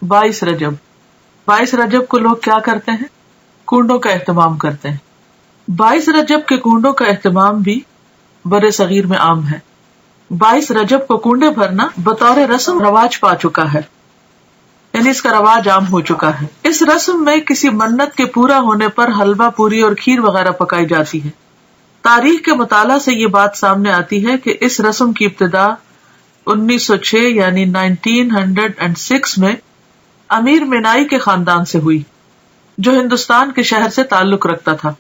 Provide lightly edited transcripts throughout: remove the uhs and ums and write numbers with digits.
22 رجب 22 رجب کو لوگ کیا کرتے ہیں؟ کنڈوں کا اہتمام کرتے ہیں. 22 رجب کے کنڈوں کا اہتمام بھی بر صغیر میں عام ہے. 22 رجب کو کنڈے بھرنا بطور رسم رواج پا چکا ہے، یعنی اس کا رواج عام ہو چکا ہے. اس رسم میں کسی منت کے پورا ہونے پر حلوہ پوری اور کھیر وغیرہ پکائی جاتی ہے. تاریخ کے مطالعہ سے یہ بات سامنے آتی ہے کہ اس رسم کی ابتدا 1906 یعنی 1906 میں امیر مینائی کے خاندان سے ہوئی جو ہندوستان کے شہر سے تعلق رکھتا تھا.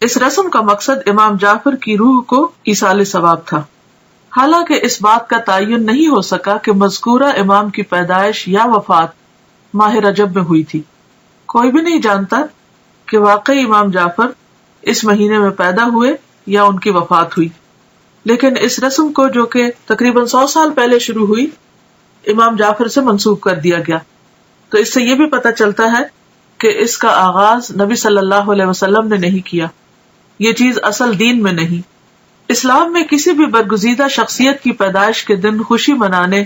اس رسم کا مقصد امام جعفر کی روح کو ایصال ثواب تھا. حالانکہ اس بات کا تعین نہیں ہو سکا کہ مذکورہ امام کی پیدائش یا وفات ماہ رجب میں ہوئی تھی. کوئی بھی نہیں جانتا کہ واقعی امام جعفر اس مہینے میں پیدا ہوئے یا ان کی وفات ہوئی، لیکن اس رسم کو جو کہ تقریباً 100 سال پہلے شروع ہوئی امام جعفر سے منسوب کر دیا گیا. تو اس سے یہ بھی پتہ چلتا ہے کہ اس کا آغاز نبی صلی اللہ علیہ وسلم نے نہیں کیا، یہ چیز اصل دین میں نہیں. اسلام میں کسی بھی برگزیدہ شخصیت کی پیدائش کے دن خوشی منانے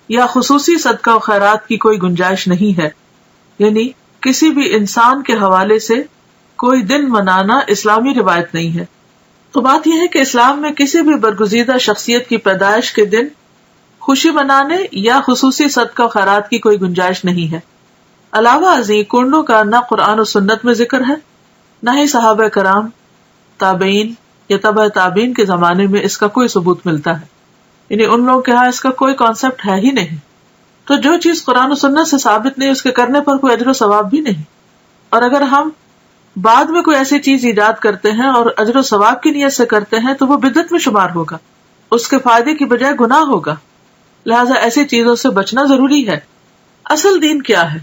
یا خصوصی صدقہ و خیرات کی کوئی گنجائش نہیں ہے، یعنی کسی بھی انسان کے حوالے سے کوئی دن منانا اسلامی روایت نہیں ہے. تو بات یہ ہے کہ اسلام میں کسی بھی برگزیدہ شخصیت کی پیدائش کے دن خوشی منانے یا خصوصی صدقہ و خیرات کی کوئی گنجائش نہیں ہے. علاوہ ازیں کنڈوں کا نہ قرآن و سنت میں ذکر ہے، نہ ہی صحابہ کرام، تابعین یا تبع تابعین کے زمانے میں اس کا کوئی ثبوت ملتا ہے، یعنی ان لوگوں کے ہاں اس کا کوئی کانسیپٹ ہے ہی نہیں. تو جو چیز قرآن و سنت سے ثابت نہیں، اس کے کرنے پر کوئی اجر و ثواب بھی نہیں. اور اگر ہم بعد میں کوئی ایسی چیز ایجاد کرتے ہیں اور اجر و ثواب کی نیت سے کرتے ہیں تو وہ بدعت میں شمار ہوگا، اس کے فائدے کی بجائے گناہ ہوگا. لہٰذا ایسی چیزوں سے بچنا ضروری ہے. اصل دین کیا ہے؟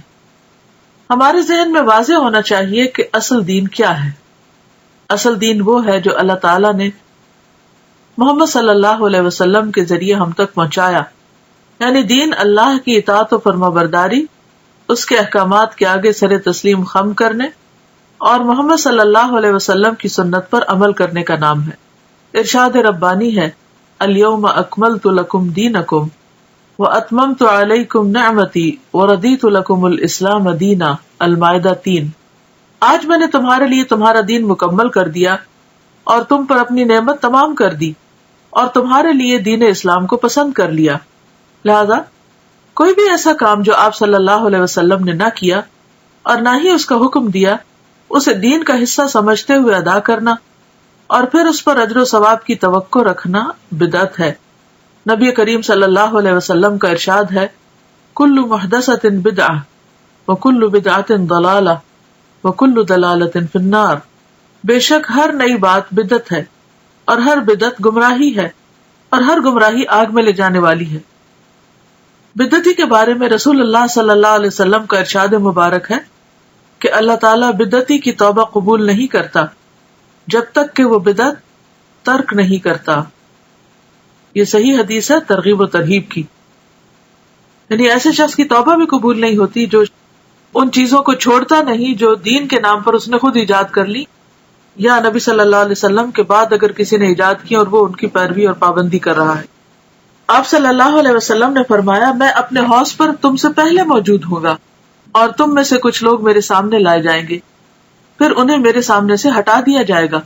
ہمارے ذہن میں واضح ہونا چاہیے کہ اصل دین کیا ہے. اصل دین وہ ہے جو اللہ تعالیٰ نے محمد صلی اللہ علیہ وسلم کے ذریعے ہم تک پہنچایا، یعنی دین اللہ کی اطاعت و فرمانبرداری، اس کے احکامات کے آگے سر تسلیم خم کرنے اور محمد صلی اللہ علیہ وسلم کی سنت پر عمل کرنے کا نام ہے. ارشاد ربانی ہے، الیوم اکملت لکم دینکم واتممت علیکم نعمتی ورضیت لکم الاسلام دینا. المائدہ 3. آج میں نے تمہارے لیے تمہارا دین مکمل کر دیا اور تم پر اپنی نعمت تمام کر دی اور تمہارے لیے دین اسلام کو پسند کر لیا. لہذا کوئی بھی ایسا کام جو آپ صلی اللہ علیہ وسلم نے نہ کیا اور نہ ہی اس کا حکم دیا، اسے دین کا حصہ سمجھتے ہوئے ادا کرنا اور پھر اس پر اجر و ثواب کی توقع رکھنا بدعت ہے. نبی کریم صلی اللہ علیہ وسلم کا ارشاد ہے، کل محدثۃ بدعہ وکل بدعۃ ضلالہ وکل ضلالۃ فی النار. بے شک ہر نئی بات بدعت ہے اور ہر بدعت گمراہی ہے اور ہر گمراہی آگ میں لے جانے والی ہے. بدعتی کے بارے میں رسول اللہ صلی اللہ علیہ وسلم کا ارشاد مبارک ہے کہ اللہ تعالیٰ بدعتی کی توبہ قبول نہیں کرتا جب تک کہ وہ بدعت ترک نہیں کرتا. یہ صحیح حدیث ہے ترغیب و ترہیب کی. یعنی ایسے شخص کی توبہ بھی قبول نہیں ہوتی جو ان چیزوں کو چھوڑتا نہیں جو دین کے نام پر اس نے خود ایجاد کر لی یا نبی صلی اللہ علیہ وسلم کے بعد اگر کسی نے ایجاد کی اور وہ ان کی پیروی اور پابندی کر رہا ہے. آپ صلی اللہ علیہ وسلم نے فرمایا، میں اپنے حوض پر تم سے پہلے موجود ہوں گا اور تم میں سے کچھ لوگ میرے سامنے لائے جائیں گے، پھر انہیں میرے سامنے سے ہٹا دیا جائے گا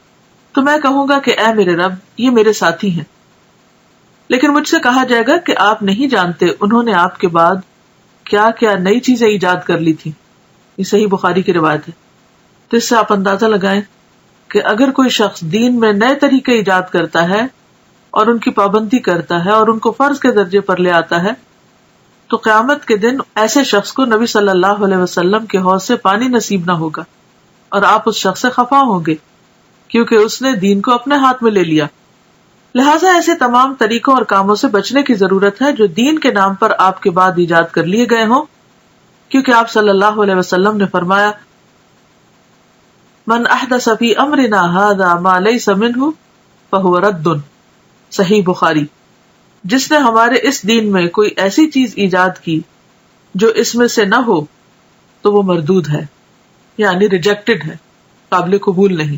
تو میں کہوں گا کہ اے میرے رب، یہ میرے ساتھی ہیں. لیکن مجھ سے کہا جائے گا کہ آپ نہیں جانتے انہوں نے آپ کے بعد کیا کیا نئی چیزیں ایجاد کر لی تھی. یہ صحیح بخاری کی روایت ہے. تو اس سے آپ اندازہ لگائیں کہ اگر کوئی شخص دین میں نئے طریقے ایجاد کرتا ہے اور ان کی پابندی کرتا ہے اور ان کو فرض کے درجے پر لے آتا ہے تو قیامت کے دن ایسے شخص کو نبی صلی اللہ علیہ وسلم کے حوض سے پانی نصیب نہ ہوگا اور آپ اس شخص سے خفا ہوں گے کیونکہ اس نے دین کو اپنے ہاتھ میں لے لیا. لہٰذا ایسے تمام طریقوں اور کاموں سے بچنے کی ضرورت ہے جو دین کے نام پر آپ کے بعد ایجاد کر لیے گئے ہوں، کیونکہ آپ صلی اللہ علیہ وسلم نے فرمایا، من احدث فی امرنا ھذا ما لیس منہ فہو رد. صحیح بخاری. جس نے ہمارے اس دین میں کوئی ایسی چیز ایجاد کی جو اس میں سے نہ ہو تو وہ مردود ہے، یعنی ریجیکٹڈ ہے، قابل قبول نہیں.